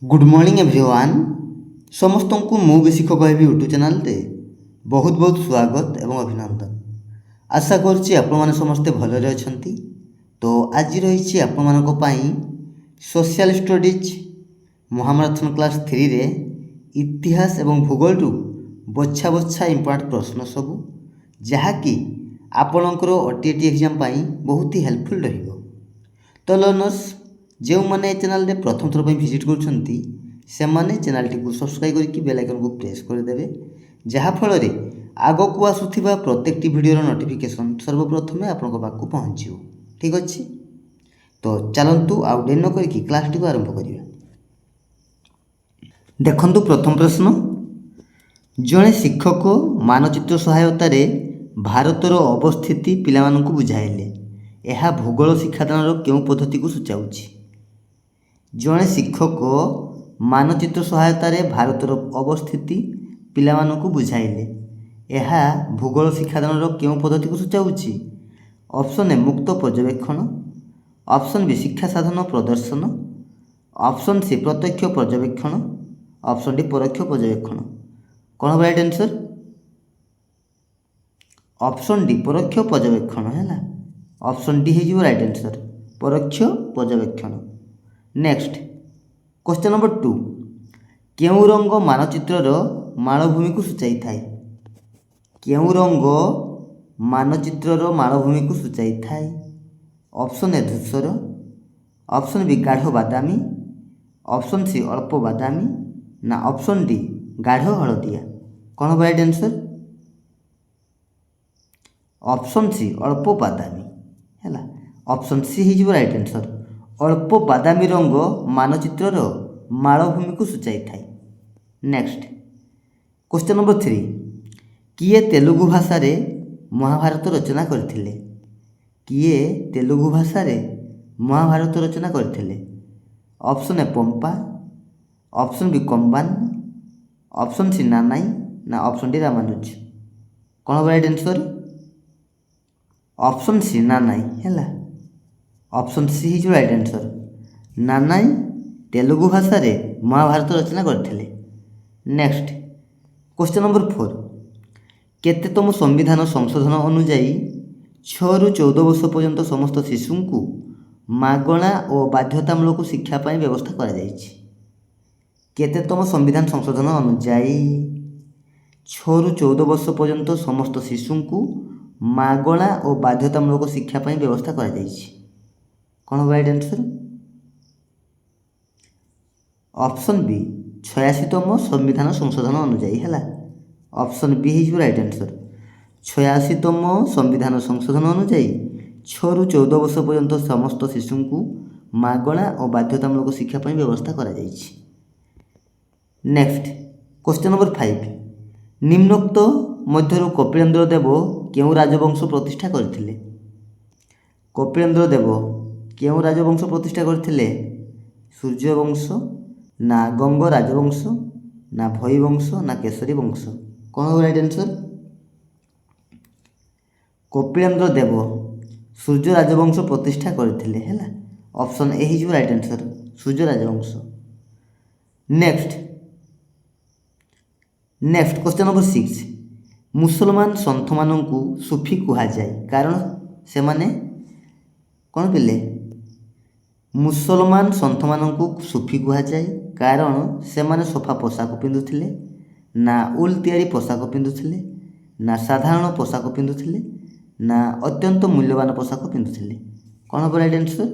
Good morning everyone. समस्त को मु बेसिक कहबी यूट्यूब चैनल रे बहुत बहुत स्वागत एवं अभिनंदन। आशा करछि आपण माने समस्ते भलरे अछंती। तो आज रही आपण मानको पई सोशल स्टडीज महामाराथन क्लास 3 रे इतिहास एवं भूगोल रु बच्छा बच्छा इंपोर्टेंट प्रश्न सब जहाँकि आपणकर ओटीटी एग्जाम पई बहुत ही हेल्पफुल रहिबो। तो लर्नर्स जो मैंने चैनल रे प्रथम थर पर विजिट करुँच से चैनल टी सब्सक्राइब करके बेल आइकन को प्रेस करदे जहाँफल आग को आसुवा प्रत्येक वीडियो नोटिफिकेशन सर्वप्रथमे आपण पाक पहुँच। ठीक अच्छे, तो चलतु आउ डेरी न करके क्लास टी आरंभ करिया। देखंतु प्रथम प्रश्न, जड़े शिक्षक मानचित्र सहायतार भारतर अवस्थिति पिलामानंकु बुझाइले यह भूगोल शिक्षादान केउं पद्धति को सूचाउछि। जड़े शिक्षक मानचित्र सहायतार भारतर अवस्थिति पिलामानंकु बुझाइले यह भूगोल शिक्षादान केउं पद्धति को सूचाउछि। ऑप्शन ए मुक्त पर्यवेक्षण, ऑप्शन बी शिक्षा साधन प्रदर्शन, ऑप्शन सी प्रत्यक्ष पर्यवेक्षण, ऑप्शन डी परोक्ष पर्यवेक्षण। कौन हम राइट आंसर? ऑप्शन डी परोक्ष पर्यवेक्षण है। ऑप्शन डी हो राइट आंसर, परोक्ष पर्यवेक्षण। नेक्स्ट क्वेश्चन नंबर 2, केउं रंग मानचित्रर मालभूमि को सूचाई थाए? केउं रंग मानचित्रर मालभूमि को सूचाई थाए? ऑप्शन ए धूसर, ऑप्शन बी गाढ़ बादामी, ऑप्शन सी अल्प बादामी ना ऑप्शन डी गाढ़ हलदिया। कौन हम राइट आंसर? ऑप्शन सी अल्प बादामी है। ऑप्शन सी हो राइट आंसर, अल्प बादामी रंग मानचित्रर मालभूमि को सूचाई थाए। नेक्स्ट क्वेश्चन नंबर 3, किए तेलुगु भाषा रे महाभारत रचना करथिले? किए तेलुगु भाषा रे महाभारत रचना करथिले? Option A Pampa, option B Kamban, option C Nannaya ना ऑप्शन डी रामानुज। कौन हम right answer? Option C Nannaya है। ऑप्शन सी हो राइट आंसर, नानाई तेलुगु भाषा रे महाभारत रचना करथिले। नेक्स्ट क्वेश्चन नंबर 4, केतेतम संविधान संशोधन अनुजाई 6 ରୁ 14 वर्ष पर्यंत समस्त शिशु को मागणा और बाध्यतामूलक शिक्षा पाई व्यवस्था करा जायछि? केतेतम संविधान संशोधन अनुजाई 6 ରୁ 14 वर्ष पर्यंत समस्त शिशु को मागणा और बाध्यतामूलक शिक्षा पाई व्यवस्था करा जायछि? कौन हम राइट आंसर? ऑप्शन बी 86तम संविधान संशोधन अनुजाई है। ऑप्शन बी हो राइट आंसर, 86तम संविधान संशोधन अनुजाई 6 ରୁ 14 वर्ष पर्यंत समस्त शिशु को मागणा और बाध्यतामूलक शिक्षा पाई व्यवस्था करा जायछि। नेक्स्ट क्वेश्चन नंबर 5, निम्नोक्त मध्यरु कपिलेन्द्र देव केउं राजवंश प्रतिष्ठा करथिले? कपिलेन्द्र देव केउं राजवंश प्रतिष्ठा करथिले? सूर्यवंश ना गंग राजवंश ना भई वंश ना केसरी वंश? कौन हो राइट आंसर? कपिलेन्द्र देव सूर्य राजवंश प्रतिष्ठा करथिले है। ऑप्शन ए हो राइट आंसर, सूर्य राजवंश। नेक्स्ट क्वेश्चन नंबर 6, मुसलमान सन्थ मानू सूफी कह जाए कारण से माने कौन पिले? मुसलमान सन्थ मानू सूफी कह जाए कारण से माने सफा पोशाक पिंधुथिले ना उल तैयारी पोशाक पिंधुथिले ना साधारण पोशाक पिंधुथिले ना अत्यंत मूल्यवान पोशाक पिंधुथिले? कौन हम राइट आंसर?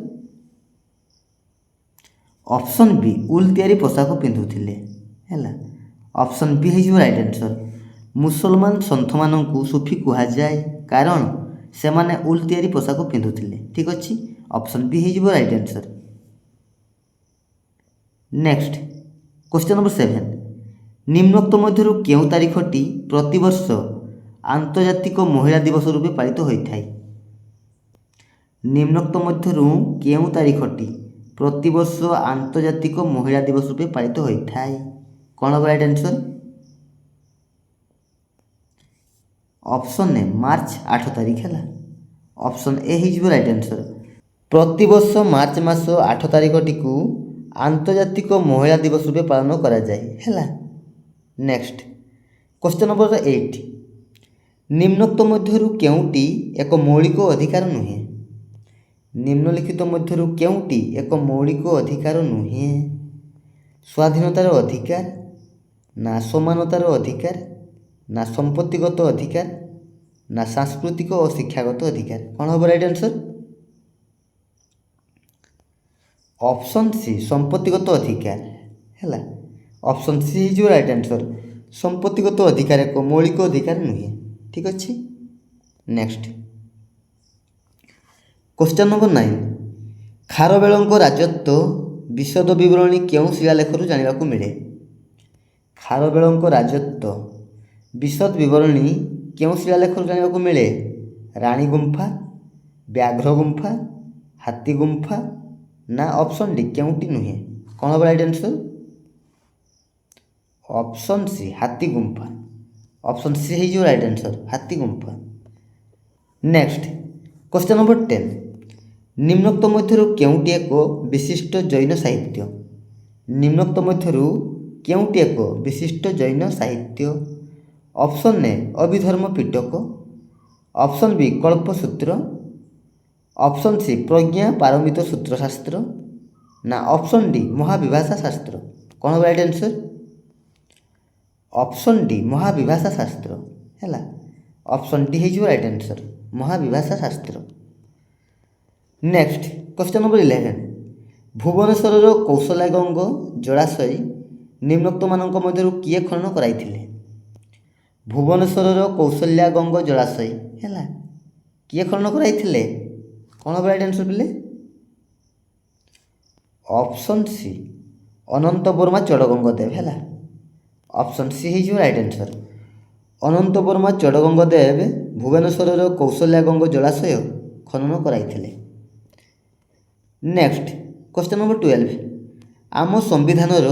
ऑप्शन बी उल तैयारी पोशाक पिंधुथिले है। ऑप्शन बी हो राइट आंसर, मुसलमान सन्थ मानू सूफी कह जाए कारण से माने उल तैयारी पोशाक पिंधुथिले। ठीक अच्छे, ऑप्शन बी हो right answer. Next question number 7, निम्नोक्त मध्यरु केउं तारीखटी प्रतिवर्ष आंतर्जातिक महिला दिवस रूपे पालित होता है? निम्नोक्त मध्यरु केउं तारीखटी प्रतिवर्ष आंतर्जातिक महिला दिवस रूपे पालित होता है? कौन हम राइट आंसर? ऑप्शन ए मार्च 8 तारीख है। ऑप्शन ए हो राइट आंसर, प्रतिवर्ष मार्च मास 8 तारीखटी को ଆନ୍ତର୍ଜାତିକ ମହିଳା ଦିବସ ରୂପେ ପାଳନ କରାଯାଏ। ହେଲା, ନେକ୍ସଟ କ୍ୱେଶ୍ଚନ୍ ନମ୍ବର 8, ନିମ୍ନୋକ୍ତ ମଧ୍ୟରୁ କେଉଁଟି ଏକ ମୌଳିକ ଅଧିକାର ନୁହେଁ? ନିମ୍ନଲିଖିତ ମଧ୍ୟରୁ କେଉଁଟି ଏକ ମୌଳିକ ଅଧିକାର ନୁହେଁ? ସ୍ୱାଧୀନତାର ଅଧିକାର, ନା ସମାନତାର ଅଧିକାର, ନା ସମ୍ପତ୍ତିଗତ ଅଧିକାର, ନା ସାଂସ୍କୃତିକ ଓ ଶିକ୍ଷାଗତ ଅଧିକାର? କ'ଣ ହେବ ରାଇଟ୍ ଆନ୍ସର୍? ଅପସନ୍ ସି ସମ୍ପତ୍ତିଗତ ଅଧିକାର। ହେଲା, ଅପସନ୍ ସି ହେଇଯିବ ରାଇଟ୍ ଆନ୍ସର୍। ସମ୍ପତ୍ତିଗତ ଅଧିକାର ଏକ ମୌଳିକ ଅଧିକାର ନୁହେଁ। ଠିକ୍ ଅଛି, ନେକ୍ସଟ କ୍ୱେଶ୍ଚନ୍ ନମ୍ବର 9, ଖାରବେଳଙ୍କ ରାଜତ୍ୱ ବିଶଦ ବିବରଣୀ କେଉଁ ଶିଳାଲେଖରୁ ଜାଣିବାକୁ ମିଳେ? ଖାରବେଳଙ୍କ ରାଜତ୍ୱ ବିଶଦ ବିବରଣୀ କେଉଁ ଶିଳାଲେଖରୁ ଜାଣିବାକୁ ମିଳେ? ରାଣୀ ଗୁମ୍ଫା, ବ୍ୟାଘ୍ର ଗୁମ୍ଫା, ହାତୀ ଗୁମ୍ଫା, ନା ଅପସନ୍ ଡି କେଉଁଟି ନୁହେଁ? କ'ଣ ହେବ ରାଇଟ୍ ଆନ୍ସର୍? ଅପସନ୍ ସି ହାତୀ ଗୁମ୍ଫା। ଅପସନ୍ ସି ହେଇଯିବ ରାଇଟ୍ ଆନ୍ସର୍, ହାତୀ ଗୁମ୍ଫା। ନେକ୍ସଟ କ୍ୱେଶ୍ଚନ୍ ନମ୍ବର 10, ନିମ୍ନୋକ୍ତ ମଧ୍ୟରୁ କେଉଁଟି ଏକ ବିଶିଷ୍ଟ ଜୈନ ସାହିତ୍ୟ? ନିମ୍ନୋକ୍ତ ମଧ୍ୟରୁ କେଉଁଟି ଏକ ବିଶିଷ୍ଟ ଜୈନ ସାହିତ୍ୟ? Option A Abhidharma Pitaka, option B Kalpasutra, option C Prajna Paramita Sutrashastra, ନା ଅପସନ୍ ଡି ମହାବିଭାଷା ଶାସ୍ତ୍ର? କ'ଣ ହେବ right answer? Option D Mahavibhasha Shastra. ହେଲା, ଅପସନ୍ ଡି ହେଇଯିବ right answer, Mahavibhasha Shastra. Next question number 11, ଭୁବନେଶ୍ୱରର କୌଶଲ୍ୟାଗଙ୍ଗ ଜଳାଶୟ ନିମ୍ନୋକ୍ତମାନଙ୍କ ମଧ୍ୟରୁ କିଏ ଖନନ କରାଇଥିଲେ? ଭୁବନେଶ୍ୱରର କୌଶଲ୍ୟାଗଙ୍ଗ ଜଳାଶୟ, ହେଲା, କିଏ ଖନନ କରାଇଥିଲେ? କ'ଣ ହେବ ରାଇଟ୍ ଆନ୍ସର୍ ପିଲେ? ଅପସନ୍ ସି ଅନନ୍ତ ବର୍ମା ଚଡ଼ଗଙ୍ଗଦେବ। ହେଲା, ଅପସନ୍ ସି ହେଇଯିବ ରାଇଟ୍ ଆନ୍ସର୍। ଅନନ୍ତ ବର୍ମା ଚଡ଼ଗଙ୍ଗଦେବ ଭୁବନେଶ୍ୱରର କୌଶଲ୍ୟାଗଙ୍ଗ ଜଳାଶୟ ଖନନ କରାଇଥିଲେ। ନେକ୍ସଟ କ୍ୱେଶ୍ଚନ୍ ନମ୍ବର 12, ଆମ ସମ୍ବିଧାନର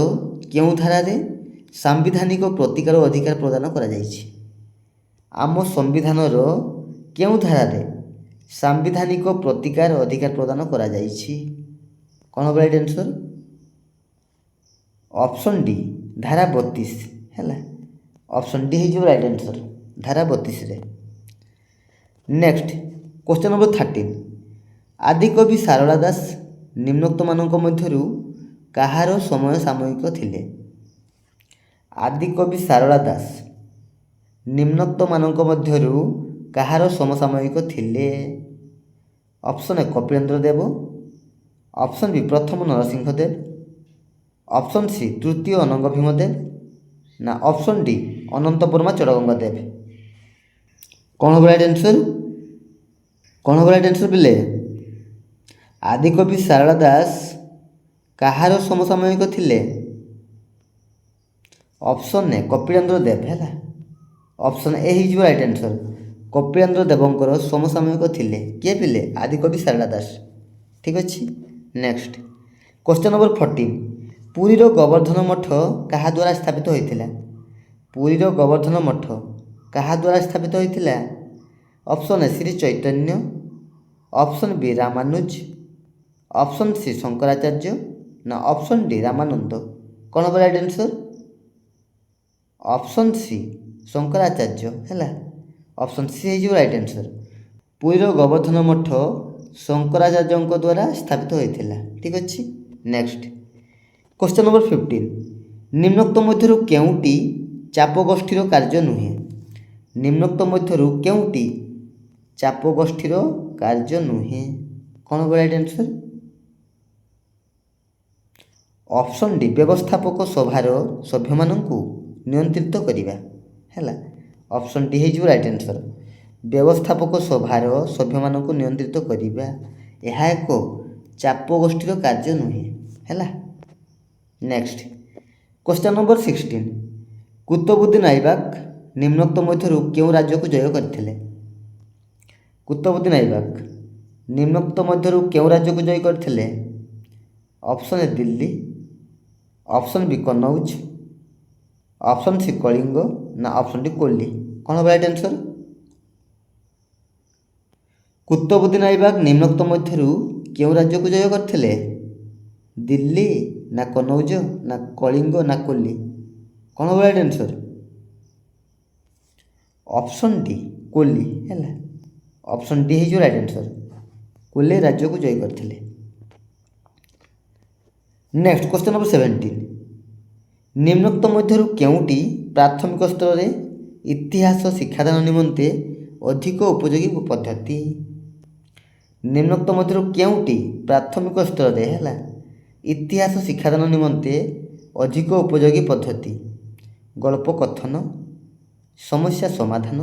କେଉଁ ଧାରାରେ ସାମ୍ବିଧାନିକ ପ୍ରତିକାର ଅଧିକାର ପ୍ରଦାନ କରାଯାଇଛି? ଆମ ସମ୍ବିଧାନର କେଉଁ ଧାରାରେ ସାମ୍ବିଧାନିକ ପ୍ରତିକାର ଅଧିକାର ପ୍ରଦାନ କରାଯାଇଛି? କ'ଣ ହେବ ରାଇଟ୍ ଆନ୍ସର୍? ଅପସନ୍ ଡି ଧାରା 32। ହେଲା, ଅପସନ୍ ଡି ହେଇଯିବ ରାଇଟ୍ ଆନ୍ସର୍, ଧାରା 32ରେ। ନେକ୍ସଟ କ୍ୱେଶ୍ଚନ୍ ନମ୍ବର 13, ଆଦିକବି ସାରଳା ଦାସ ନିମ୍ନୋକ୍ତମାନଙ୍କ ମଧ୍ୟରୁ କାହାର ସମୟ ସାମୟିକ ଥିଲେ? ଆଦିକବି ସାରଳା ଦାସ ନିମ୍ନୋକ୍ତମାନଙ୍କ ମଧ୍ୟରୁ କାହାର ସମସାମୟିକ ଥିଲେ? Option A Kapilendra Deva, option B ପ୍ରଥମ ନରସିଂହ ଦେବ, ଅପସନ୍ ସି ତୃତୀୟ ଅନଙ୍ଗ ଭୀମ ଦେବ, ନା ଅପସନ୍ ଡି ଅନନ୍ତ ବର୍ମା ଚଡ଼ଗଙ୍ଗଦେବ? କ'ଣ ହେବ ରାଇଟ୍ ଆନ୍ସର୍? କ'ଣ ହେବ ରାଇଟ୍ ଆନ୍ସର୍ ପିଲେ? ଆଦିକବି ସାରଳା ଦାସ କାହାର ସମସାମୟିକ ଥିଲେ? ଅପସନ୍ ଏ କପିଳେନ୍ଦ୍ର ଦେବ। ହେଲା, ଅପସନ୍ ଏ ହେଇଯିବ ରାଇଟ୍ ଆନ୍ସର୍, କପିଳେନ୍ଦ୍ର ଦେବଙ୍କର ସମସାମୟିକ ଥିଲେ। କିଏ ପିଲେ? ଆଦିକବି ସାରଳା ଦାସ। ଠିକ୍ ଅଛି, ନେକ୍ସଟ କ୍ୱେଶ୍ଚନ୍ ନମ୍ବର 14, ପୁରୀର ଗୋବର୍ଦ୍ଧନ ମଠ କାହା ଦ୍ୱାରା ସ୍ଥାପିତ ହୋଇଥିଲା? ପୁରୀର ଗୋବର୍ଦ୍ଧନ ମଠ କାହା ଦ୍ୱାରା ସ୍ଥାପିତ ହୋଇଥିଲା? Option A Shri Chaitanya, option B Ramanuja, option C Shankaracharya, ନା ଅପସନ୍ ଡି ରାମାନନ୍ଦ? କ'ଣ ହେବ right answer? Option C Shankaracharya. ହେଲା, ଅପସନ୍ ସି ହେଇଯିବ ରାଇଟ୍ ଆନ୍ସର୍। ପୁରୀର ଗୋବର୍ଦ୍ଧନ ମଠ ଶଙ୍କରାଚାର୍ଯ୍ୟଙ୍କ ଦ୍ୱାରା ସ୍ଥାପିତ ହୋଇଥିଲା। ଠିକ୍ ଅଛି, ନେକ୍ସଟ କ୍ୱେଶ୍ଚନ୍ ନମ୍ବର 15, ନିମ୍ନୋକ୍ତ ମଧ୍ୟରୁ କେଉଁଟି ଚାପ ଗୋଷ୍ଠୀର କାର୍ଯ୍ୟ ନୁହେଁ? ନିମ୍ନୋକ୍ତ ମଧ୍ୟରୁ କେଉଁଟି ଚାପ ଗୋଷ୍ଠୀର କାର୍ଯ୍ୟ ନୁହେଁ? କ'ଣ ହେବ ରାଇଟ୍ ଆନ୍ସର୍? ଅପସନ୍ ଡି ବ୍ୟବସ୍ଥାପକ ସଭାର ସଭ୍ୟମାନଙ୍କୁ ନିୟନ୍ତ୍ରିତ କରିବା। ହେଲା, ଅପସନ୍ ଡି ହେଇଯିବ ରାଇଟ୍ ଆନ୍ସର୍, ବ୍ୟବସ୍ଥାପକ ସଭାର ସଭ୍ୟମାନଙ୍କୁ ନିୟନ୍ତ୍ରିତ କରିବା। ଏହା ଏକ ଚାପ ଗୋଷ୍ଠୀର କାର୍ଯ୍ୟ ନୁହେଁ। ହେଲା, ନେକ୍ସଟ କ୍ୱେଶ୍ଚନ୍ ନମ୍ବର 16, କୁତୁବୁଦ୍ଦିନ ଆଇବକ୍ ନିମ୍ନୋକ୍ତ ମଧ୍ୟରୁ କେଉଁ ରାଜ୍ୟକୁ ଜୟ କରିଥିଲେ? କୁତୁବୁଦ୍ଦିନ ଆଇବକ୍ ନିମ୍ନୋକ୍ତ ମଧ୍ୟରୁ କେଉଁ ରାଜ୍ୟକୁ ଜୟ କରିଥିଲେ? Option A Delhi, option B Kannauj, option C Kalinga, ନା ଅପସନ୍ ଡି କୋଲ୍ଲୀ? କ'ଣ ହେବ ରାଇଟ୍ ଆନ୍ସର୍? କୁତୁବୁଦ୍ଦିନ ଆଇବକ୍ ନିମ୍ନୋକ୍ତ ମଧ୍ୟରୁ କେଉଁ ରାଜ୍ୟକୁ ଜୟ କରିଥିଲେ? ଦିଲ୍ଲୀ, ନା କନୌଜ ନା କଳିଙ୍ଗ ନା କୋଲି? କ'ଣ ହେବ right answer? Option D Coolidge ହେଲା। ଅପସନ୍ ଡି ହେଇଯିବ ରାଇଟ୍ ଆନ୍ସର୍। କୋଲି ରାଜ୍ୟକୁ ଜୟ କରିଥିଲେ। Next question number 17। ନିମ୍ନୋକ୍ତ ମଧ୍ୟରୁ କେଉଁଟି ପ୍ରାଥମିକ ସ୍ତରରେ ଇତିହାସ ଶିକ୍ଷାଦାନ ନିମନ୍ତେ ଅଧିକ ଉପଯୋଗୀ ପଦ୍ଧତି? ନିମ୍ନୋକ୍ତ ମଧ୍ୟରୁ କେଉଁଟି ପ୍ରାଥମିକ ସ୍ତରରେ ହେଲା ଇତିହାସ ଶିକ୍ଷାଦାନ ନିମନ୍ତେ ଅଧିକ ଉପଯୋଗୀ ପଦ୍ଧତି? ଗଳ୍ପ କଥନ, ସମସ୍ୟା ସମାଧାନ,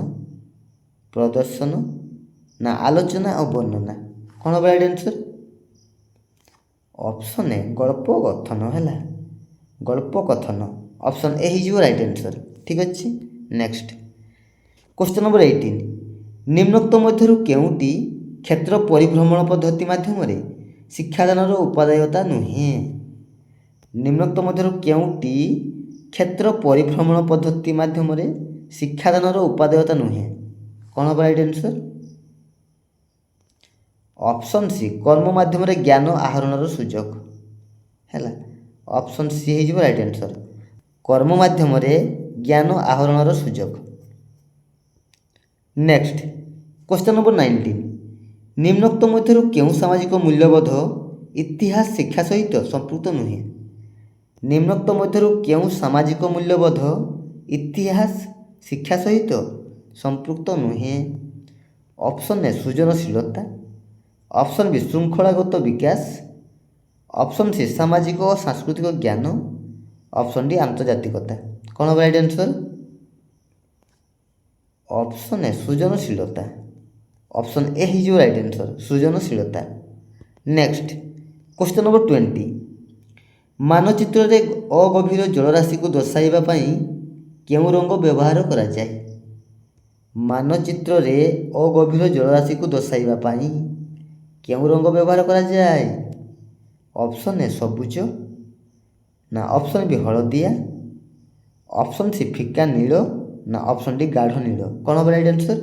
ପ୍ରଦର୍ଶନ ନା ଆଲୋଚନା ଓ ବର୍ଣ୍ଣନା? କ'ଣ ହେବ ରାଇଟ୍ ଆନ୍ସର୍? ଅପସନ୍ ଏ ଗଳ୍ପ କଥନ ହେଲା। ଗଳ୍ପ କଥନ ଅପସନ୍ ଏ ହେଇଯିବ ରାଇଟ୍ ଆନ୍ସର୍। ଠିକ୍ ଅଛି। Next question number 18। ନିମ୍ନୋକ୍ତ ମଧ୍ୟରୁ କେଉଁଟି କ୍ଷେତ୍ର ପରିଭ୍ରମଣ ପଦ୍ଧତି ମାଧ୍ୟମରେ ଶିକ୍ଷାଦାନର ଉପାଦେୟତା ନୁହେଁ? ନିମ୍ନୋକ୍ତ ମଧ୍ୟରୁ କେଉଁଟି କ୍ଷେତ୍ର ପରିଭ୍ରମଣ ପଦ୍ଧତି ମାଧ୍ୟମରେ ଶିକ୍ଷାଦାନର ଉପାଦେୟତା ନୁହେଁ? କ'ଣ ହେବ ରାଇଟ୍ ଆନ୍ସର୍? ଅପସନ୍ ସି କର୍ମ ମାଧ୍ୟମରେ ଜ୍ଞାନ ଆହରଣର ସୁଯୋଗ ହେଲା। ଅପସନ୍ ସି ହେଇଯିବ ରାଇଟ୍ ଆନ୍ସର୍। କର୍ମ ମାଧ୍ୟମରେ ଜ୍ଞାନ ଆହରଣର ସୁଯୋଗ। Next question number 19। ନିମ୍ନୋକ୍ତ ମଧ୍ୟରୁ କେଉଁ ସାମାଜିକ ମୂଲ୍ୟବୋଧ ଇତିହାସ ଶିକ୍ଷା ସହିତ ସମ୍ପୃକ୍ତ ନୁହେଁ? ନିମ୍ନୋକ୍ତ ମଧ୍ୟରୁ କେଉଁ ସାମାଜିକ ମୂଲ୍ୟବୋଧ ଇତିହାସ ଶିକ୍ଷା ସହିତ ସମ୍ପୃକ୍ତ ନୁହେଁ? ଅପସନ୍ ଏ ସୃଜନଶୀଳତା, ଅପସନ୍ ବି ଶୃଙ୍ଖଳାଗତ ବିକାଶ, ଅପସନ୍ ସି ସାମାଜିକ ଓ ସାଂସ୍କୃତିକ ଜ୍ଞାନ, ଅପସନ୍ ଡି ଆନ୍ତର୍ଜାତିକତା। କ'ଣ ହେବ ରାଇଟ୍ ଆନ୍ସର୍? ଅପସନ୍ ଏ ସୃଜନଶୀଳତା। ଅପସନ୍ ଏ ହେଇଯିବ ରାଇଟ୍ ଆନ୍ସର୍ ସୃଜନଶୀଳତା। Next question number 20। ମାନଚିତ୍ରରେ ଅଗଭୀର ଜଳରାଶିକୁ ଦର୍ଶାଇବା ପାଇଁ କେଉଁ ରଙ୍ଗ ବ୍ୟବହାର କରାଯାଏ? ମାନଚିତ୍ରରେ ଅଗଭୀର ଜଳରାଶିକୁ ଦର୍ଶାଇବା ପାଇଁ କେଉଁ ରଙ୍ଗ ବ୍ୟବହାର କରାଯାଏ? ଅପସନ୍ ଏ ସବୁଜ ନା ଅପସନ୍ ବି ହଳଦିଆ, ଅପସନ୍ ସି ଫିକା ନୀଳ ନା ଅପସନ୍ ଡି ଗାଢ଼ ନୀଳ? କ'ଣ ହେବ ରାଇଟ୍ ଆନ୍ସର୍?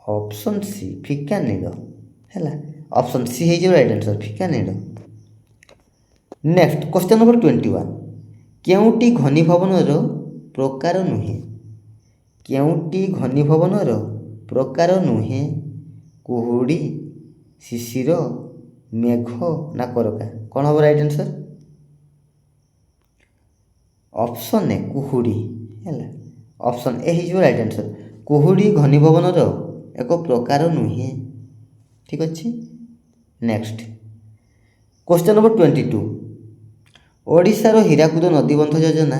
ଅପସନ୍ ସି ଫିକା ନୀଳ ହେଲା। ଅପସନ୍ ସି ହେଇଯିବ ରାଇଟ୍ ଆନ୍ସର୍ ଫିକା ନୀଳ। Next question number 21। କେଉଁଟି ଘନୀଭବନର ପ୍ରକାର ନୁହେଁ? କେଉଁଟି ଘନୀଭବନର ପ୍ରକାର ନୁହେଁ? କୁହୁଡ଼ି, ଶିଶିର, ମେଘ ନା କରକା? କ'ଣ ହେବ ରାଇଟ୍ ଆନ୍ସର୍? ଅପସନ୍ ଏ କୁହୁଡ଼ି ହେଲା। ଅପସନ୍ ଏ ହେଇଯିବ ରାଇଟ୍ ଆନ୍ସର୍। କୁହୁଡ଼ି ଘନୀଭବନର ଏକ ପ୍ରକାର ନୁହେଁ। ଠିକ୍ ଅଛି। Next question number 22। ଓଡ଼ିଶାର ହୀରାକୁଦ ନଦୀବନ୍ଧ ଯୋଜନା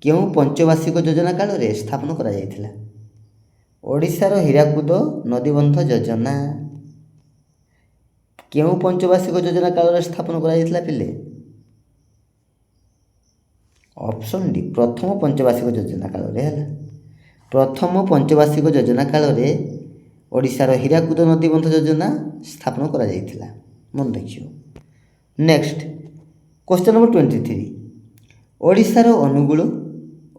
କେଉଁ ପଞ୍ଚବାର୍ଷିକ ଯୋଜନା କାଳରେ ସ୍ଥାପନ କରାଯାଇଥିଲା? ଓଡ଼ିଶାର ହୀରାକୁଦ ନଦୀବନ୍ଧ ଯୋଜନା କେଉଁ ପଞ୍ଚବାର୍ଷିକ ଯୋଜନା କାଳରେ ସ୍ଥାପନ କରାଯାଇଥିଲା ପିଲେ? ଅପସନ୍ ଡି ପ୍ରଥମ ପଞ୍ଚବାର୍ଷିକ ଯୋଜନା କାଳରେ ହେଲା। ପ୍ରଥମ ପଞ୍ଚବାର୍ଷିକ ଯୋଜନା କାଳରେ ଓଡ଼ିଶାର ହୀରାକୁଦ ନଦୀବନ୍ଧ ଯୋଜନା ସ୍ଥାପନ କରାଯାଇଥିଲା। ମନେ ରଖିବ। Next question number 23। ଓଡ଼ିଶାର ଅନୁଗୁଳ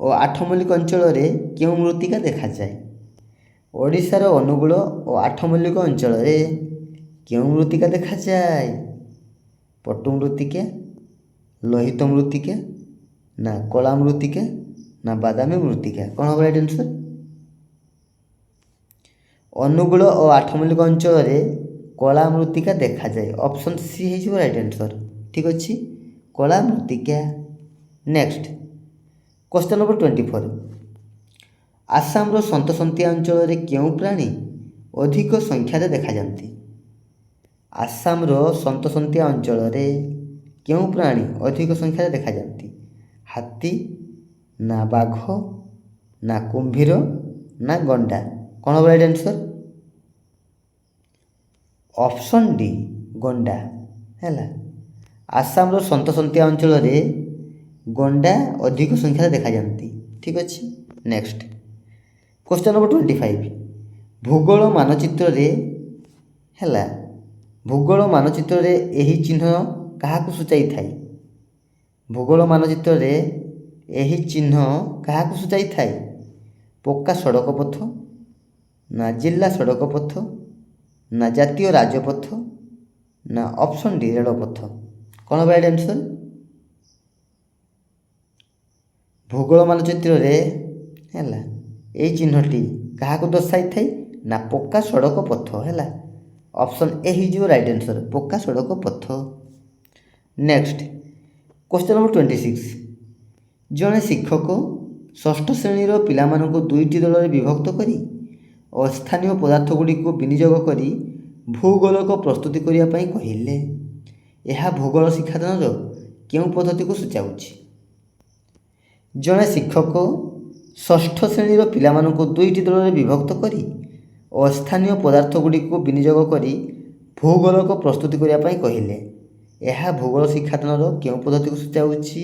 ଓ ଆଠମଲ୍ଲିକ ଅଞ୍ଚଳରେ କେଉଁ ମୃତ୍ତିକା ଦେଖାଯାଏ? ଓଡ଼ିଶାର ଅନୁଗୁଳ ଓ ଆଠମଲ୍ଲିକ ଅଞ୍ଚଳରେ କେଉଁ ମୃତ୍ତିକା ଦେଖାଯାଏ? ପଟୁ ମୃତ୍ତିକା, ଲୋହିତ ମୃତ୍ତିକା ନା କଳା ମୃତ୍ତିକା ନା ବାଦାମୀ ମୃତ୍ତିକା? କ'ଣ ହେବ ରାଇଟ୍ ଆନ୍ସର୍? ଅନୁଗୁଳ ଓ ଆଠମଲ୍ଲିକ ଅଞ୍ଚଳରେ କଳା ମୃତ୍ତିକା ଦେଖାଯାଏ। ଅପସନ୍ ସି ହେଇଯିବ ରାଇଟ୍ ଆନ୍ସର୍। ଠିକ୍ ଅଛି। କଳା ମୃତ୍ତିକା। Next question number 24। ଆସାମର ସନ୍ତସନ୍ତିଆ ଅଞ୍ଚଳରେ କେଉଁ ପ୍ରାଣୀ ଅଧିକ ସଂଖ୍ୟାରେ ଦେଖାଯାନ୍ତି? ଆସାମର ସନ୍ତସନ୍ତିଆ ଅଞ୍ଚଳରେ କେଉଁ ପ୍ରାଣୀ ଅଧିକ ସଂଖ୍ୟାରେ ଦେଖାଯାନ୍ତି? ହାତୀ ନା ବାଘ ନା କୁମ୍ଭୀର ନା ଗଣ୍ଡା? କ'ଣ ହେବ ରାଇଟ୍ ଆନ୍ସର୍? ଅପସନ୍ ଡି ଗଣ୍ଡା ହେଲା। ଆସାମର ସନ୍ତସନ୍ତିଆ ଅଞ୍ଚଳରେ ଗଣ୍ଡା ଅଧିକ ସଂଖ୍ୟାରେ ଦେଖାଯାନ୍ତି। ଠିକ୍ ଅଛି। Next question number 25। ଭୂଗୋଳ ମାନଚିତ୍ରରେ ହେଲା ଭୂଗୋଳ ମାନଚିତ୍ରରେ ଏହି ଚିହ୍ନ କାହାକୁ ସୂଚାଇଥାଏ? ଭୂଗୋଳ ମାନଚିତ୍ରରେ ଏହି ଚିହ୍ନ କାହାକୁ ସୂଚାଇଥାଏ? ପକ୍କା ସଡ଼କ ପଥ ନା ଜିଲ୍ଲା ସଡ଼କ ପଥ ନା ଜାତୀୟ ରାଜପଥ ନା ଅପସନ୍ ଡି ରେଳପଥ? କ'ଣ ହେବ ରାଇଟ୍ ଆନ୍ସର୍? ଭୂଗୋଳ ମାନଚିତ୍ରରେ ହେଲା ଏଇ ଚିହ୍ନଟି କାହାକୁ ଦର୍ଶାଇଥାଏ? ନା ପକ୍କା ସଡ଼କ ପଥ ହେଲା। ଅପସନ୍ ଏ ହେଇଯିବ ରାଇଟ୍ ଆନ୍ସର୍, ପକ୍କା ସଡ଼କ ପଥ। Next question number 26। ଜଣେ ଶିକ୍ଷକ ଷଷ୍ଠ ଶ୍ରେଣୀର ପିଲାମାନଙ୍କୁ ଦୁଇଟି ଦଳରେ ବିଭକ୍ତ କରି ଅସ୍ଥାନୀୟ ପଦାର୍ଥ ଗୁଡ଼ିକୁ ବିନିଯୋଗ କରି ଭୂଗୋଳକ ପ୍ରସ୍ତୁତି କରିବା ପାଇଁ କହିଲେ। ଏହା ଭୂଗୋଳ ଶିକ୍ଷାଦାନର କେଉଁ ପଦ୍ଧତିକୁ ସୂଚାଉଛି? ଜଣେ ଶିକ୍ଷକ ଷଷ୍ଠ ଶ୍ରେଣୀର ପିଲାମାନଙ୍କୁ ଦୁଇଟି ଦଳରେ ବିଭକ୍ତ କରି ଅସ୍ଥାନୀୟ ପଦାର୍ଥ ଗୁଡ଼ିକୁ ବିନିଯୋଗ କରି ଭୂଗୋଳକ ପ୍ରସ୍ତୁତି କରିବା ପାଇଁ କହିଲେ। ଏହା ଭୂଗୋଳ ଶିକ୍ଷାଦାନର କେଉଁ ପଦ୍ଧତିକୁ ସୂଚାଉଛି?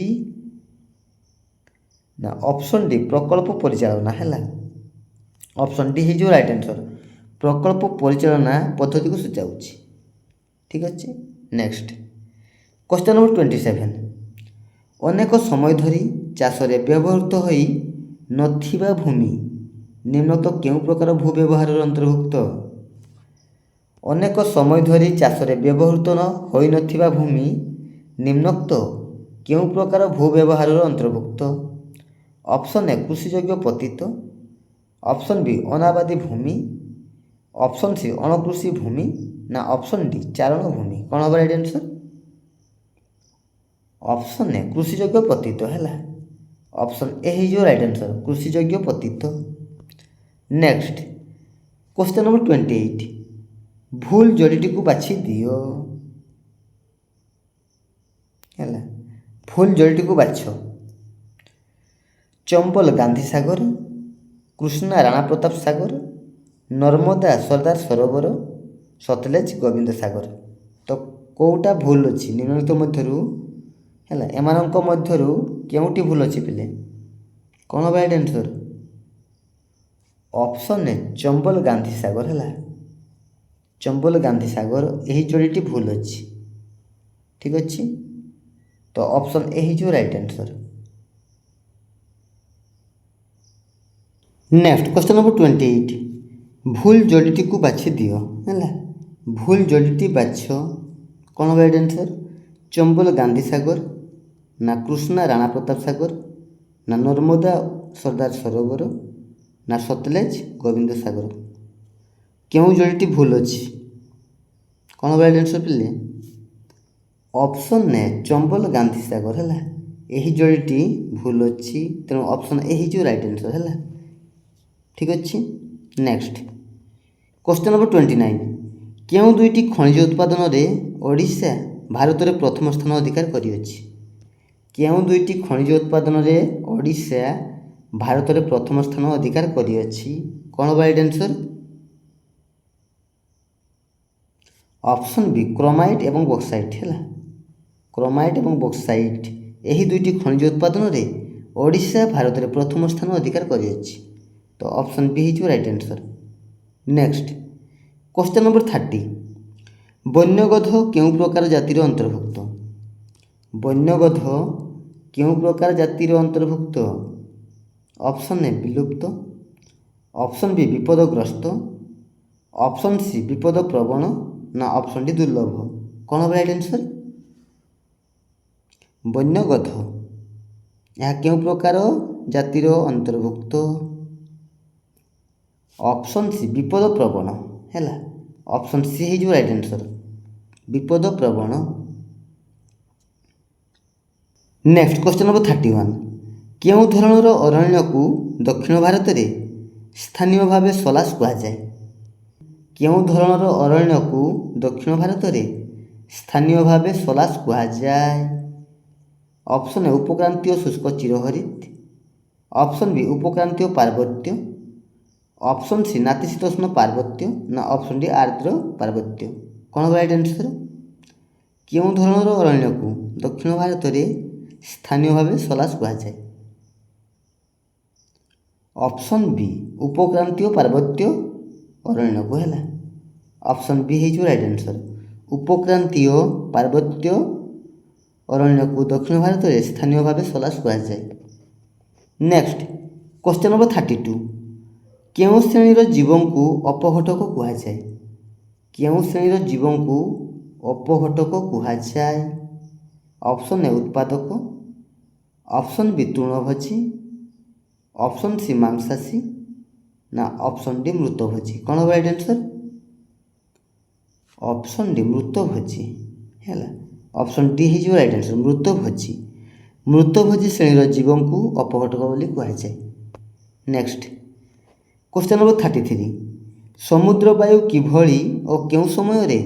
ନା ଅପସନ୍ ଡି ପ୍ରକଳ୍ପ ପରିଚାଳନା ହେଲା। ଅପସନ୍ ଡି ହେଇଯିବ ରାଇଟ୍ ଆନ୍ସର୍, ପ୍ରକଳ୍ପ ପରିଚାଳନା ପଦ୍ଧତିକୁ ସୂଚାଉଛି। ଠିକ୍ ଅଛି। Next question number 27। ଅନେକ ସମୟ ଧରି ଚାଷରେ ବ୍ୟବହୃତ ହୋଇ ନଥିବା ଭୂମି ନିମ୍ନୋକ୍ତ କେଉଁ ପ୍ରକାର ଭୂ ବ୍ୟବହାରର ଅନ୍ତର୍ଭୁକ୍ତ? ଅନେକ ସମୟ ଧରି ଚାଷରେ ବ୍ୟବହୃତ ହୋଇନଥିବା ଭୂମି ନିମ୍ନୋକ୍ତ କେଉଁ ପ୍ରକାର ଭୂ ବ୍ୟବହାରର ଅନ୍ତର୍ଭୁକ୍ତ? ଅପସନ୍ ଏ କୃଷିଯୋଗ୍ୟ ପତିତ, ଅପସନ୍ ବି ଅନାବାଦୀ ଭୂମି, ଅପସନ୍ ସି ଅଣକୃଷି ଭୂମି, ନା ଅପସନ୍ ଡି ଚାରଣ ଭୂମି? କ'ଣ ହେବ ରାଇଟ୍ ଆନ୍ସର୍? ଅପସନ୍ ଏ କୃଷିଯୋଗ୍ୟ ପତିତ ହେଲା। ଅପସନ୍ ଏ ହେଇଯିବ ରାଇଟ୍ ଆନ୍ସର୍, କୃଷିଯୋଗ୍ୟ ପତିତ। Next question number 28। ଭୁଲ ଯୋଡ଼ିଟିକୁ ବାଛି ଦିଅ ହେଲା। ଭୁଲ ଯୋଡ଼ିଟିକୁ ବାଛ। ଚମ୍ବଲ ଗାନ୍ଧୀ ସାଗର, କୃଷ୍ଣା ରାଣା ପ୍ରତାପ ସାଗର, ନର୍ମଦା ସର୍ଦ୍ଦାର ସରୋବର, ସତଲେଜ ଗୋବିନ୍ଦ ସାଗର। ତ କେଉଁଟା ଭୁଲ ଅଛି ନିମ୍ନଲିଖିତ ମଧ୍ୟରୁ ହେଲା? ଏମାନଙ୍କ ମଧ୍ୟରୁ କେଉଁଟି ଭୁଲ ଅଛି ପିଲେ? କ'ଣ ହେବ right answer? Option A Chambal Gandhi Sagar ହେଲା। ଚମ୍ବଲ ଗାନ୍ଧୀ ସାଗର ଏହି ଯୋଡ଼ିଟି ଭୁଲ ଅଛି। ଠିକ୍ ଅଛି। ତ ଅପସନ୍ ଏ ହେଇଯିବ right answer. Next question number 28। ଭୁଲ ଯୋଡ଼ିଟିକୁ ବାଛି ଦିଅ ହେଲା। ଭୁଲ ଯୋଡ଼ିଟି ବାଛ। କ'ଣ ହେବ ରାଇଟ୍ ଆନ୍ସର୍? ଚମ୍ବଲ ଗାନ୍ଧୀ ସାଗର, ନା କୃଷ୍ଣା ରାଣା ପ୍ରତାପ ସାଗର, ନା ନର୍ମଦା ସର୍ଦ୍ଦାର ସରୋବର, ନା ସତଲେଜ ଗୋବିନ୍ଦ ସାଗର। କେଉଁ ଯୋଡ଼ିଟି ଭୁଲ ଅଛି? କ'ଣ ହେବ ରାଇଟ୍ ଆନ୍ସର୍ ପିଲେ? ଅପସନ୍ ଏ ଚମ୍ବଲ ଗାନ୍ଧୀ ସାଗର ହେଲା। ଏହି ଯୋଡ଼ିଟି ଭୁଲ ଅଛି, ତେଣୁ ଅପସନ୍ ଏ ହେଇଯିବ ରାଇଟ୍ ଆନ୍ସର୍ ହେଲା। ଠିକ୍ ଅଛି। Next question number 29। କେଉଁ ଦୁଇଟି ଖଣିଜ ଉତ୍ପାଦନରେ ଓଡ଼ିଶା ଭାରତରେ ପ୍ରଥମ ସ୍ଥାନ ଅଧିକାର କରିଅଛି? କେଉଁ ଦୁଇଟି ଖଣିଜ ଉତ୍ପାଦନରେ ଓଡ଼ିଶା ଭାରତରେ ପ୍ରଥମ ସ୍ଥାନ ଅଧିକାର କରିଅଛି? କ'ଣ ହେବ ରାଇଟ୍ ଆନ୍ସର୍? ଅପସନ୍ ବି କ୍ରୋମାଇଟ୍ ଏବଂ ବକ୍ସାଇଟ୍ ହେଲା। କ୍ରୋମାଇଟ୍ ଏବଂ ବକ୍ସାଇଟ୍ ଏହି ଦୁଇଟି ଖଣିଜ ଉତ୍ପାଦନରେ ଓଡ଼ିଶା ଭାରତରେ ପ୍ରଥମ ସ୍ଥାନ ଅଧିକାର କରିଅଛି। ତ ଅପସନ୍ ବି ହେଇଯିବ right answer. Next question number 30। ବନ୍ୟଗଧ କେଉଁ ପ୍ରକାର ଜାତିର ଅନ୍ତର୍ଭୁକ୍ତ? ବନ୍ୟଗଧ କେଉଁ ପ୍ରକାର ଜାତିର ଅନ୍ତର୍ଭୁକ୍ତ? ଅପସନ୍ ଏ ବିଲୁପ୍ତ, ଅପସନ୍ ବି ବିପଦଗ୍ରସ୍ତ, ଅପସନ୍ ସି ବିପଦ ପ୍ରବଣ, ନା ଅପସନ୍ ଡି ଦୁର୍ଲଭ? କ'ଣ ହେବ ରାଇଟ୍ ଆନ୍ସର୍? ବନ୍ୟଗଧ ଏହା କେଉଁ ପ୍ରକାର ଜାତିର ଅନ୍ତର୍ଭୁକ୍ତ? ଅପସନ୍ ସି ବିପଦ ପ୍ରବଣ ହେଲା। ଅପସନ୍ ସି ହେଇଯିବ ରାଇଟ୍ ଆନ୍ସର୍, ବିପଦ ପ୍ରବଣ। Next question number 31। କେଉଁ ଧରଣର ଅରଣ୍ୟକୁ ଦକ୍ଷିଣ ଭାରତରେ ସ୍ଥାନୀୟ ଭାବେ ସଲାସ କୁହାଯାଏ? କେଉଁ ଧରଣର ଅରଣ୍ୟକୁ ଦକ୍ଷିଣ ଭାରତରେ ସ୍ଥାନୀୟ ଭାବେ ସଲାସ କୁହାଯାଏ? ଅପସନ୍ ଏ ଉପକ୍ରାନ୍ତୀୟ ଶୁଷ୍କ ଚିରହରିତ, ଅପସନ୍ ବି ଉପକ୍ରାନ୍ତୀୟ ପାର୍ବତ୍ୟ, ଅପସନ୍ ସି ନାତିଶୀତୋଷ୍ଣ ପାର୍ବତ୍ୟ, ନା ଅପସନ୍ ଡି ଆର୍ଦ୍ର ପାର୍ବତ୍ୟ? କ'ଣ ହେବ ରାଇଟ୍ ଆନ୍ସର୍? କେଉଁ ଧରଣର ଅରଣ୍ୟକୁ ଦକ୍ଷିଣ ଭାରତରେ ସ୍ଥାନୀୟ ଭାବେ ସଲାସ କୁହାଯାଏ? ଅପସନ୍ ବି ଉପକ୍ରାନ୍ତୀୟ ପାର୍ବତ୍ୟ ଅରଣ୍ୟକୁ ହେଲା। ଅପସନ୍ ବି ହେଇଯିବ ରାଇଟ୍ ଆନ୍ସର୍, ଉପକ୍ରାନ୍ତୀୟ ପାର୍ବତ୍ୟ ଅରଣ୍ୟକୁ ଦକ୍ଷିଣ ଭାରତରେ ସ୍ଥାନୀୟ ଭାବେ ସଲାସ କୁହାଯାଏ। Next question number 32। କେଉଁ ଶ୍ରେଣୀର ଜୀବଙ୍କୁ ଅପଘଟକ କୁହାଯାଏ? କେଉଁ ଶ୍ରେଣୀର ଜୀବଙ୍କୁ ଅପଘଟକ କୁହାଯାଏ? ଅପସନ୍ ଏ ଉତ୍ପାଦକ, ଅପସନ୍ ବି ତୃଣଭୋଜୀ, ଅପସନ୍ ସି ମାଂସାଶୀ ନା ଅପସନ୍ ଡି ମୃତଭୋଜୀ। କ'ଣ ହେବ ରାଇଟ୍ ଆନ୍ସର୍? ଅପସନ୍ ଡି ମୃତଭୋଜୀ ହେଲା। ଅପସନ୍ ଡି ହେଇଯିବ ରାଇଟ୍ ଆନ୍ସର୍, ମୃତଭୋଜୀ। ମୃତଭୋଜୀ ଶ୍ରେଣୀର ଜୀବଙ୍କୁ ଅପଘଟକ ବୋଲି କୁହାଯାଏ। ନେକ୍ସଟ କ୍ୱେଶ୍ଚନ୍ ନମ୍ବର 33, ସମୁଦ୍ର ବାୟୁ କିଭଳି ଓ କେଉଁ ସମୟରେ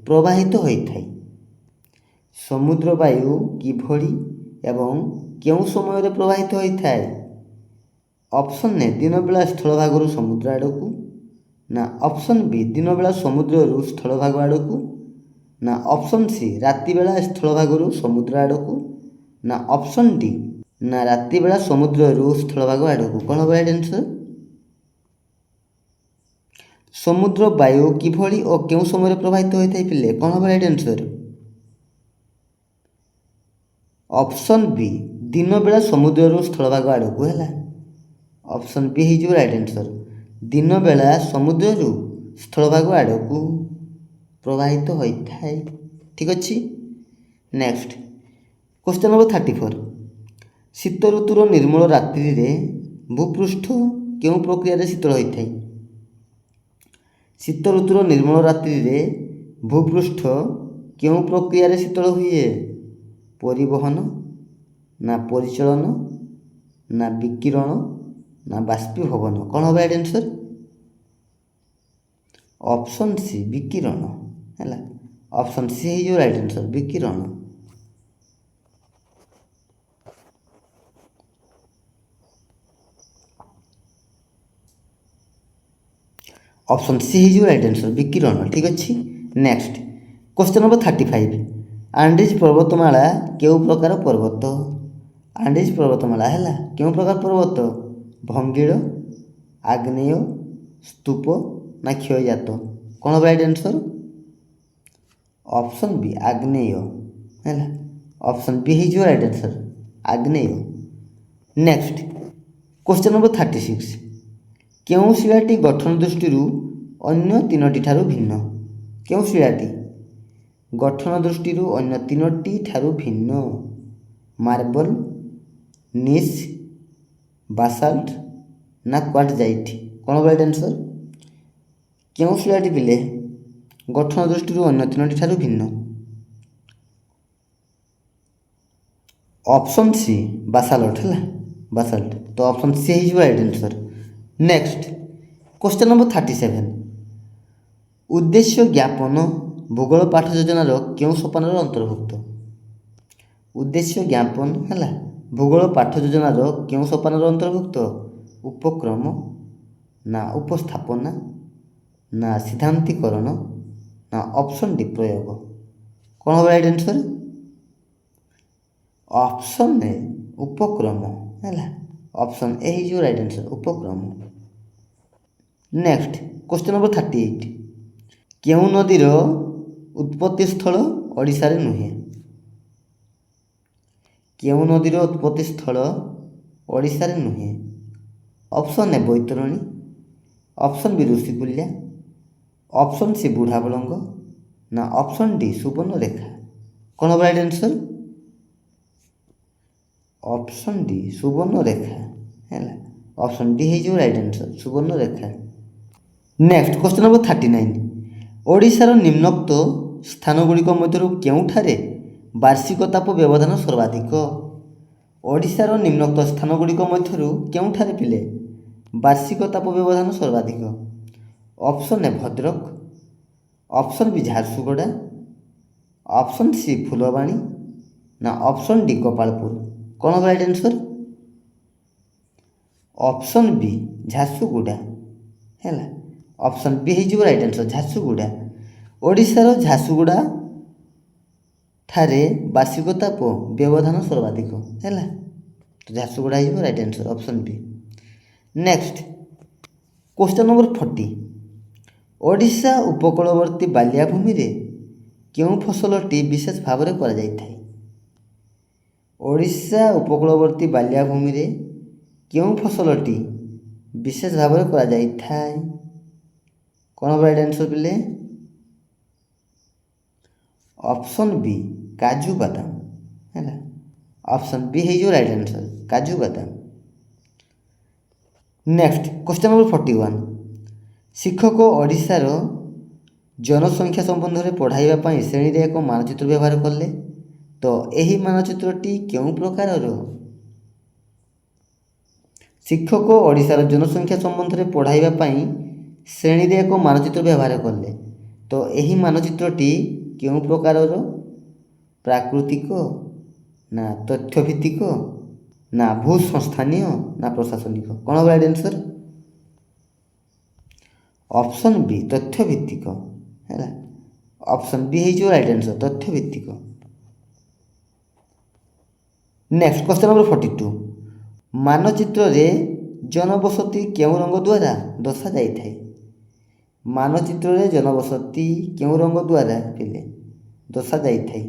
ପ୍ରବାହିତ ହୋଇଥାଏ? ସମୁଦ୍ର ବାୟୁ କିଭଳି ଏବଂ କେଉଁ ସମୟରେ ପ୍ରବାହିତ ହୋଇଥାଏ? ଅପସନ୍ ଏ ଦିନବେଳା ସ୍ଥଳଭାଗରୁ ସମୁଦ୍ର ଆଡ଼କୁ, ନା ଅପସନ୍ ବି ଦିନବେଳା ସମୁଦ୍ରରୁ ସ୍ଥଳଭାଗ ଆଡ଼କୁ, ନା ଅପସନ୍ ସି ରାତିବେଳା ସ୍ଥଳଭାଗରୁ ସମୁଦ୍ର ଆଡ଼କୁ, ନା ଅପସନ୍ ଡି ନା ରାତିବେଳା ସମୁଦ୍ରରୁ ସ୍ଥଳଭାଗ ଆଡ଼କୁ। କ'ଣ ହେବ ରାଇଟ୍ ଆନ୍ସର୍? ସମୁଦ୍ର ବାୟୁ କିଭଳି ଓ କେଉଁ ସମୟରେ ପ୍ରବାହିତ ହୋଇଥାଏ ପିଲେ? କ'ଣ ହେବ ରାଇଟ୍ ଆନ୍ସର୍? ଅପସନ୍ ବି ଦିନବେଳା ସମୁଦ୍ରରୁ ସ୍ଥଳଭାଗ ଆଡ଼କୁ ହେଲା। ଅପସନ୍ ବି ହେଇଯିବ ରାଇଟ୍ ଆନ୍ସର୍, ଦିନବେଳା ସମୁଦ୍ରରୁ ସ୍ଥଳଭାଗ ଆଡ଼କୁ ପ୍ରବାହିତ ହୋଇଥାଏ। ଠିକ୍ ଅଛି। ନେକ୍ସଟ କ୍ୱେଶ୍ଚନ୍ ନମ୍ବର 34, ଶୀତ ଋତୁର ନିର୍ମଳ ରାତ୍ରିରେ ଭୂପୃଷ୍ଠ କେଉଁ ପ୍ରକ୍ରିୟାରେ ଶୀତଳ ହୋଇଥାଏ? ଶୀତ ଋତୁର ନିର୍ମଳ ରାତ୍ରିରେ ଭୂପୃଷ୍ଠ କେଉଁ ପ୍ରକ୍ରିୟାରେ ଶୀତଳ ହୁଏ? ପରିବହନ ନା ପରିଚଳନ ନା ବିକିରଣ ନା ବାଷ୍ପୀଭବନ। କ'ଣ ହେବ ରାଇଟ୍ ଆନ୍ସର୍? ଅପସନ୍ ସି ବିକିରଣ ହେଲା। ଅପସନ୍ ସି ହେଇଯିବ ରାଇଟ୍ ଆନ୍ସର୍, ବିକିରଣ। ଅପସନ୍ ସି ହେଇଯିବ ରାଇଟ୍ ଆନ୍ସର୍, ବିକିରଣ। ଠିକ୍ ଅଛି। ନେକ୍ସଟ କ୍ୱେଶ୍ଚନ୍ ନମ୍ବର 35, ଆଣ୍ଡିଜ୍ ପର୍ବତମାଳା କେଉଁ ପ୍ରକାର ପର୍ବତ? ଆଣ୍ଡିଜ୍ ପର୍ବତମାଳା ହେଲା କେଉଁ ପ୍ରକାର ପର୍ବତ? ଭଙ୍ଗିଳ, ଆଗ୍ନେୟ, ସ୍ତୂପ ନା କ୍ଷୟଜାତ। କ'ଣ ହେବ ରାଇଟ୍ ଆନ୍ସର୍? ଅପସନ୍ ବି ଆଗ୍ନେୟ ହେଲା। ଅପସନ୍ ବି ହେଇଯିବ ରାଇଟ୍ ଆନ୍ସର୍, ଆଗ୍ନେୟ। ନେକ୍ସଟ କ୍ୱେଶ୍ଚନ୍ ନମ୍ବର 36, କେଉଁ ଶିଳାଟି ଗଠନ ଦୃଷ୍ଟିରୁ ଅନ୍ୟ ତିନୋଟି ଠାରୁ ଭିନ୍ନ? କେଉଁ ଶିଳାଟି ଗଠନ ଦୃଷ୍ଟିରୁ ଅନ୍ୟ ତିନୋଟି ଠାରୁ ଭିନ୍ନ? ମାର୍ବଲ, ନିସ୍, ବାସାଲ୍ଟ ନା କ୍ୱାର୍ଟଜାଇଟ୍। କ'ଣ ହେବ ରାଇଟ୍ ଆନ୍ସର୍? କେଉଁ ଶିଳାଟି ପିଲେ ଗଠନ ଦୃଷ୍ଟିରୁ ଅନ୍ୟ ତିନୋଟି ଠାରୁ ଭିନ୍ନ? ଅପସନ୍ ସି ବାସାଲ୍ଟ ହେଲା, ବାସାଲ୍ଟ। ତ ଅପସନ୍ ସି ହେଇଯିବ right answer. Next question number 37, ଉଦ୍ଦେଶ୍ୟ ଜ୍ଞାପନ ଭୂଗୋଳ ପାଠ ଯୋଜନାର କେଉଁ ସୋପାନର ଅନ୍ତର୍ଭୁକ୍ତ? ଉଦ୍ଦେଶ୍ୟ ଜ୍ଞାପନ ହେଲା ଭୂଗୋଳ ପାଠ ଯୋଜନାର କେଉଁ ସୋପାନର ଅନ୍ତର୍ଭୁକ୍ତ? ଉପକ୍ରମ ନା ଉପସ୍ଥାପନା ନା ସିଦ୍ଧାନ୍ତୀକରଣ ନା ଅପସନ୍ ଡି ପ୍ରୟୋଗ। କ'ଣ ହେବ ରାଇଟ୍ ଆନ୍ସର୍? ଅପସନ୍ ଏ ଉପକ୍ରମ ହେଲା। ଅପସନ୍ ଏ ହେଇଯିବ ରାଇଟ୍ ଆନ୍ସର୍, ଉପକ୍ରମ। ନେକ୍ସଟ କ୍ୱେଶ୍ଚନ୍ ନମ୍ବର 38, କେଉଁ ନଦୀର ଉତ୍ପତ୍ତି ସ୍ଥଳ ଓଡ଼ିଶାରେ ନୁହେଁ? କେଉଁ ନଦୀର ଉତ୍ପତ୍ତି ସ୍ଥଳ ଓଡ଼ିଶାରେ ନୁହେଁ? Option A Baitarani, option B Rushikulya, option C Budhabalanga ନା ଅପସନ୍ ଡି ସୁବର୍ଣ୍ଣରେଖା। କ'ଣ ହେବ right answer? Option D Subarnarekha ହେଲା। ଅପସନ୍ ଡି ହେଇଯିବ right answer, Subarnarekha. Next question number 39, ଓଡ଼ିଶାର ନିମ୍ନୋକ୍ତ ସ୍ଥାନଗୁଡ଼ିକ ମଧ୍ୟରୁ କେଉଁଠାରେ ବାର୍ଷିକ ତାପ ବ୍ୟବଧାନ ସର୍ବାଧିକ? ଓଡ଼ିଶାର ନିମ୍ନୋକ୍ତ ସ୍ଥାନଗୁଡ଼ିକ ମଧ୍ୟରୁ କେଉଁଠାରେ ପିଲେ ବାର୍ଷିକ ତାପ ବ୍ୟବଧାନ ସର୍ବାଧିକ? Option A Bhadrak, option B Jharsuguda, option C Phulbani ନା ଅପସନ୍ ଡି ଗୋପାଳପୁର। କ'ଣ ହେବ right answer? Option B Jharsuguda ହେଲା। ଅପସନ୍ ବି ହେଇଯିବ ରାଇଟ୍ ଆନ୍ସର୍, ଝାରସୁଗୁଡ଼ା। ଓଡ଼ିଶାର ଝାରସୁଗୁଡ଼ା ଠାରେ ବାର୍ଷିକ ତାପ ବ୍ୟବଧାନ ସର୍ବାଧିକ ହେଲା। ତ ଝାରସୁଗୁଡ଼ା ହେଇଯିବ ରାଇଟ୍ ଆନ୍ସର୍, ଅପସନ୍ ବି। ନେକ୍ସଟ କ୍ୱେଶ୍ଚନ୍ ନମ୍ବର 40, ଓଡ଼ିଶା ଉପକୂଳବର୍ତ୍ତୀ ବାଲିଆ ଭୂମିରେ କେଉଁ ଫସଲଟି ବିଶେଷ ଭାବରେ କରାଯାଇଥାଏ? ଓଡ଼ିଶା ଉପକୂଳବର୍ତ୍ତୀ ବାଲିଆ ଭୂମିରେ କେଉଁ ଫସଲଟି ବିଶେଷ ଭାବରେ କରାଯାଇଥାଏ? କ'ଣ ହେବ ରାଇଟ୍ ଆନ୍ସର୍ ପିଲେ? ଅପସନ୍ ବି କାଜୁ ବାଦାମ ऑप्शन बी है राइट आंसर काजू बादाम। नेक्स्ट क्वेश्चन नंबर 41 शिक्षक ओडिशार जनसंख्या संबंध में पढ़ाइबा श्रेणी एक मानचित्र व्यवहार कले तो यही मानचित्रटी केउं प्रकारर। शिक्षक ओडिशार जनसंख्या संबंध में पढ़ाइबा श्रेणी एक मानचित्र व्यवहार कले तो यही मानचित्रटी केउं प्रकारर। प्राकृतिक ना तथ्यभित्तिक ना भूसंस्थानीय ना प्रशासनिक कौन हम राइट आंसर। ऑप्शन बी तथ्यभित्तिक है। ऑप्शन बी है राइट आंसर तथ्यभित्तिक। नेक्स्ट क्वेश्चन नंबर 42 मानचित्र रे जनबसती केउं रंग द्वारा दर्शा जाइथाय। मानचित्र रे जनबसती केउं रंग द्वारा पिले दर्शा जाइथाय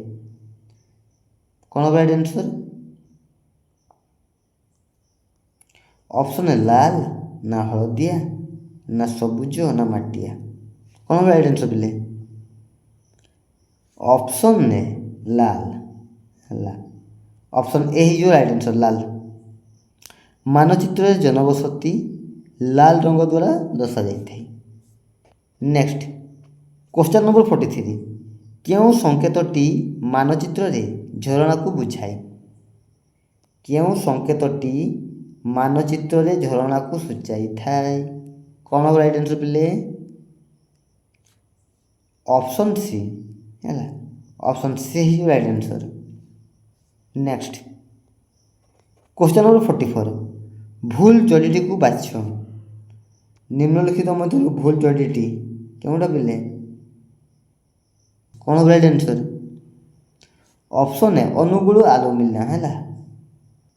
कौन हम राइट आंसर। ऑप्शन है लाल ना हलदिया ना सबुज ना माटिया कौन हम राइट आंसर पिले। ऑप्शन ने लाल है। ऑप्शन ए ही जो राइट आंसर लाल। मानचित्र जनबसती लाल रंग द्वारा दर्शा जाइथाय। नेक्स्ट क्वेश्चन नंबर 43 केउं संकेतटी मानचित्र रे झरणा को बुझाए। केउं संकेतटी मानचित्र रे झरणा को सूचाई थाए कौन हम राइट आंसर पिले। ऑप्शन सी है। ऑप्शन सी ही right answer. Next question number 44 भूल जोड़ीटी को बाछ। निम्नलिखित मध्य भूल जोड़ीटी केउंटा पिले कौन हम राइट आंसर। ऑप्शन है अनुगुण आलुमिना है।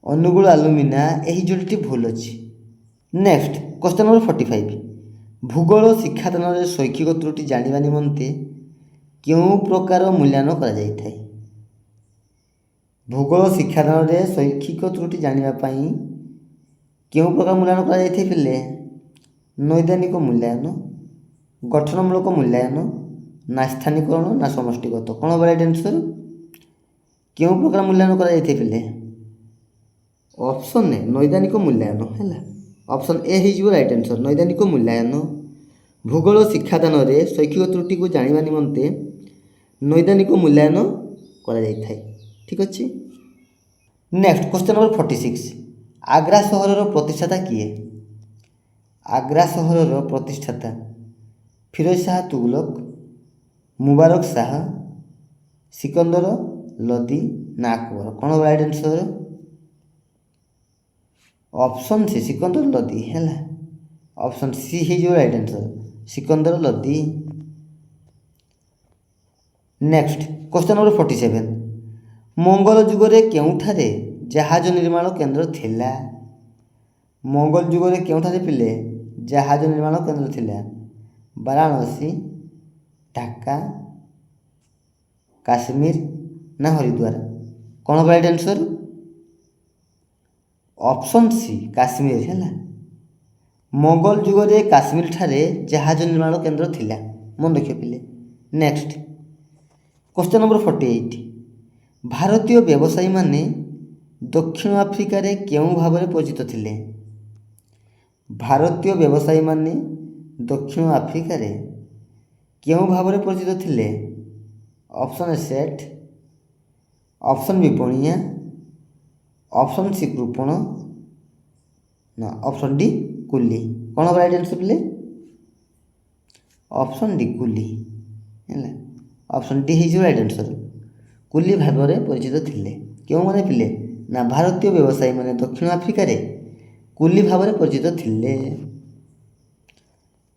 अनुगुण आलुमिना यही जोड़ीटी भूल अच्छी। नेक्स्ट क्वेश्चन नंबर 45 भूगोल शिक्षादान में शैक्षिक त्रुटि जानिबा निमंते केउं प्रकार मूल्यांकन करा जाइथाय। भूगोल शिक्षादान में शैक्षिक त्रुटि जानिबा पई केउं प्रकार मूल्यांकन करा जाइथाय पिले नैदानिक मूल्यांकन गठनमूलक मूल्यांकन ना स्थानीयकरण ना समष्टिगत कौन हम राइट आंसर। केउं प्रकार मूल्यांकन करा जाइथाय पिले ऑप्शन ने नैदानिक मूल्यांकन है। Option A he right answer नैदानिक मूल्यांकन। भूगोल शिक्षादान में शैक्षिक त्रुटि को जानिबा निमंते नैदानिक मूल्यांकन करा जाइथाय ठीक अच्छे। नेक्स्ट क्वेश्चन नंबर 46 आग्रा सहर प्रतिष्ठाता किए। आग्रा सहर प्रतिष्ठाता फिरोज शाह तुगलक मुबारक शाह सिकंदर लोदी ना अकबर कौन हम right answer. Option C Sikandar Lodi है। ऑप्शन सी ही जो right answer Sikandar Lodi. Next question number 47 मंगल जुगरे केउठारे जहाज निर्माण केंद्र थिला। मंगल जुगरे केउठारे पिले जहाज निर्माण केंद्र थिला वाराणसी ढाका काश्मीर ना हरिद्वार कौन हम right answer. Option C Kashmir है। मंगल जुगरे काश्मीर ठारे जहाज निर्माण केंद्र थिला मन रखिए पिले। नेक्स्ट क्वेश्चन नंबर 48 भारतीय व्यवसायी माने दक्षिण आफ्रिका रे केउं भाव में परिचित थिले। भारतीय व्यवसायी माने दक्षिण आफ्रिका रे केउं भाव में परिचित थिले ऑप्शन ए सेठ ऑप्शन बी बणिया ऑप्शन सी कृपण ना ऑप्शन डी कुली कौन हम राइट आंसर पिले ऑप्शन डी कुली है। ऑप्शन डी ही राइट आंसर कुली भाव में परिचित थिले क्यों माने पिले ना भारतीय व्यवसायी माने दक्षिण आफ्रिका रे कुली भाव में परिचित थिले।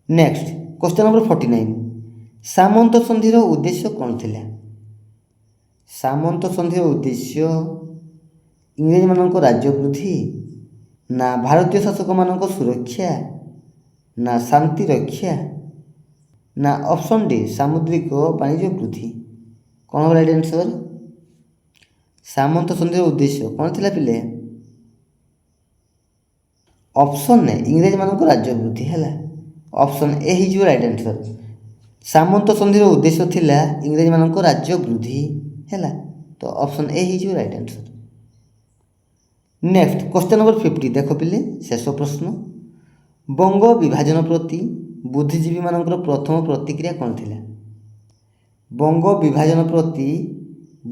नेक्स्ट क्वेश्चन नंबर 49 सामंत संधिर उद्देश्य कौन थिला। सामंत संधिर उद्देश्य इंग्रेज मानक राज्य वृद्धि ना भारतीय शासक मानक सुरक्षा ना शांति रक्षा ना ऑप्शन डी सामुद्रिक वाणिज्य वृद्धि कौन हम राइट आंसर। सामंत संधिर उद्देश्य कौन थिला पिले ऑप्शन ने इंग्रेज मानक राज्य वृद्धि है। ऑप्शन ए ही जो राइट आंसर सामंत संधिर उद्देश्य थिला इंग्रेज मानक राज्य वृद्धि है तो ऑप्शन ए ही जो right answer. Next question number 50 देख पिले शेष प्रश्न बंग विभाजन प्रति बुद्धिजीवी मानकर प्रथम प्रतिक्रिया कौन थिला बंग विभाजन प्रति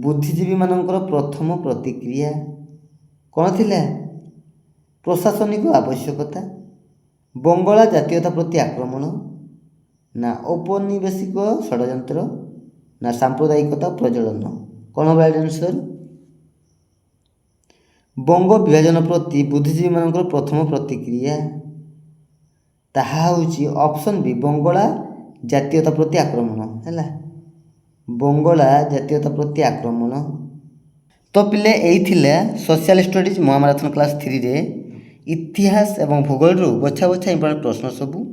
बुद्धिजीवी मानकर प्रथम प्रतिक्रिया कौन थिला प्रशासनिक आवश्यकता बंगला जातीयता प्रति आक्रमण ना औपनिवेशिक षड्यंत्र ना सांप्रदायिकता प्रज्वलन कौन हम राइट आंसर बंग विभाजन प्रति बुद्धिजीवी मानकर प्रथम प्रतिक्रिया ताहा होची ऑप्शन बी बंगला जातीयता प्रति आक्रमण है बंगला जातीयता प्रति आक्रमण तो पिले यही सोशल स्टडीज महामाराथन क्लास 3 रे इतिहास एवं भूगोल रु बछा बछा इंपोर्टेंट प्रश्न सबू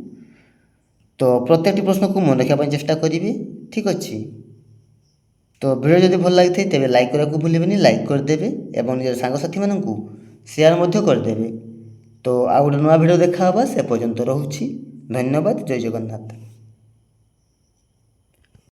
तो प्रत्येक प्रश्न को मन रखा चेष्टा करेंगे ठीक अच्छे तो वीडियो जदि भल लगी तेज लाइक करने को भूलें लाइक करदे और निज सांगसाथी मानू शेयर करदे तो आउ गोटे नुआ वीडियो देखा से पर्यंत रोची धन्यवाद जय जगन्नाथ।